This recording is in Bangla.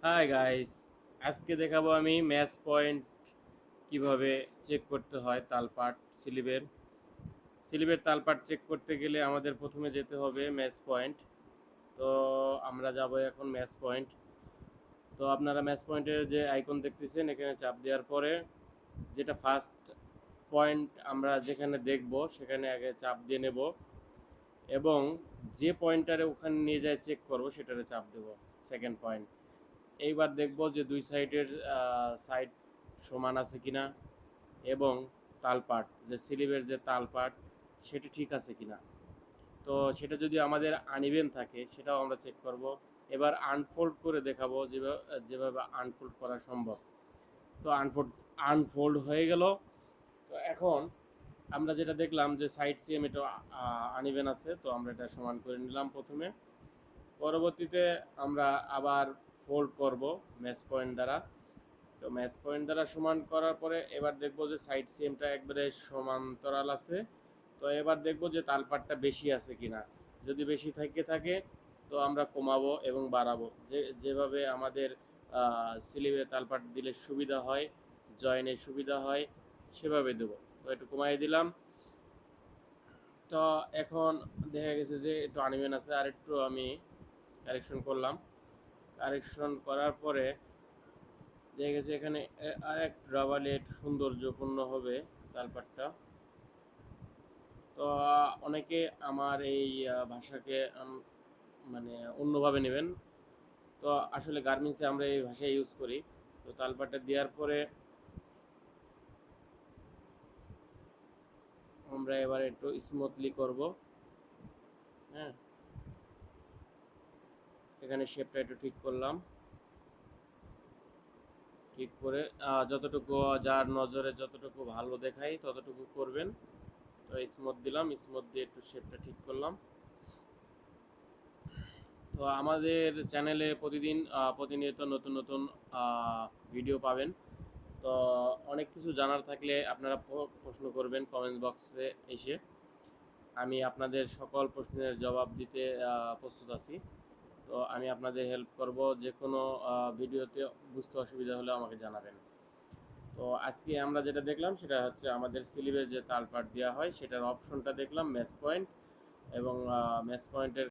হাই গাইস, আজকে দেখাবো আমি ম্যাচ পয়েন্ট কিভাবে চেক করতে হয় তালপাট স্লিপের তালপাট চেক করতে গেলে আমাদের প্রথমে যেতে হবে ম্যাচ পয়েন্ট। তো আমরা যাব এখন ম্যাচ পয়েন্ট। তো আপনারা ম্যাচ পয়েন্টের যে আইকন দেখতেছেন এখানে চাপ দেওয়ার পরে যেটা ফার্স্ট পয়েন্ট আমরা যেখানে দেখব সেখানে আগে চাপ দিয়ে নেব এবং যে পয়েন্টারে ওখানে নিয়ে যায় চেক করব সেটারে চাপ দেব সেকেন্ড পয়েন্ট। এইবার দেখব যে দুই সাইডের সাইড সমান আছে কিনা এবং তালপাট যে স্লিপের যে তালপাট সেটি ঠিক আছে কিনা। তো সেটা যদি আমাদের আনইভেন থাকে সেটাও আমরা চেক করব। এবার আনফোল্ড করে দেখাবো যেভাবে যেভাবে আনফোল্ড করা সম্ভব। তো আনফোল্ড হয়ে গেল। তো এখন আমরা যেটা দেখলাম যে সাইড সিএম এটা আনইভেন আছে, তো আমরা এটা সমান করে নিলাম প্রথমে। পরবর্তীতে আমরা আবার ফোল্ড করব ম্যাচ পয়েন্ট দ্বারা। তো ম্যাচ পয়েন্ট দ্বারা সমান করার পরে এবার দেখব যে সাইড সিএমটা একবারে সমান্তরাল আছে। তো এবার দেখব যে তালপাটটা বেশি আছে কিনা। যদি বেশি থাকে তো আমরা কমাবো এবং বাড়াবো, যেভাবে আমাদের স্লিপে তালপাট দিলে সুবিধা হয়, জয়েনে সুবিধা হয় সেভাবে দেবো। তো একটু কমাই দিলাম। তো এখন দেখা গেছে যে একটু আনইভেন আছে, আর একটু আমি কারেকশন করলাম। কারেকশন করার পরে দেখা গেছে এখানে আর এক রাবারে একটু সৌন্দর্যপূর্ণ হবে তালপাটটা। তো অনেকে আমার এই ভাষাকে মানে অন্যভাবে নেবেন। তো আসলে গার্মেন্টসে আমরা এই ভাষা ইউজ করি। তো তালপাটটা দেওয়ার পরে আমরা এবার একটু স্মুথলি করব। হ্যাঁ, এখানে শেপটা একটু ঠিক করলাম। ঠিক করে যতটুকু যার নজরে যতটুকু ভালো দেখায় ততটুকু করবেন। তো স্মুথ দিলাম, স্মুথ দিয়ে একটু শেপটা ঠিক করলাম। তো আমাদের চ্যানেলে প্রতিনিয়ত নতুন নতুন ভিডিও পাবেন। তো অনেক কিছু জানার থাকলে আপনারা প্রশ্ন করবেন কমেন্ট বক্সে এসে। আমি আপনাদের সকল প্রশ্নের জবাব দিতে প্রস্তুত আছি। তো আমি আপনাদের হেল্প করব, যে কোনো ভিডিওতে বুঝতে অসুবিধা হলে আমাকে জানাবেন। তো আজকে আমরা যেটা দেখলাম সেটা হচ্ছে আমাদের স্লিপের যে তালপাট দেওয়া হয় সেটার অপশনটা দেখলাম ম্যাচ পয়েন্ট এবং ম্যাচ পয়েন্টের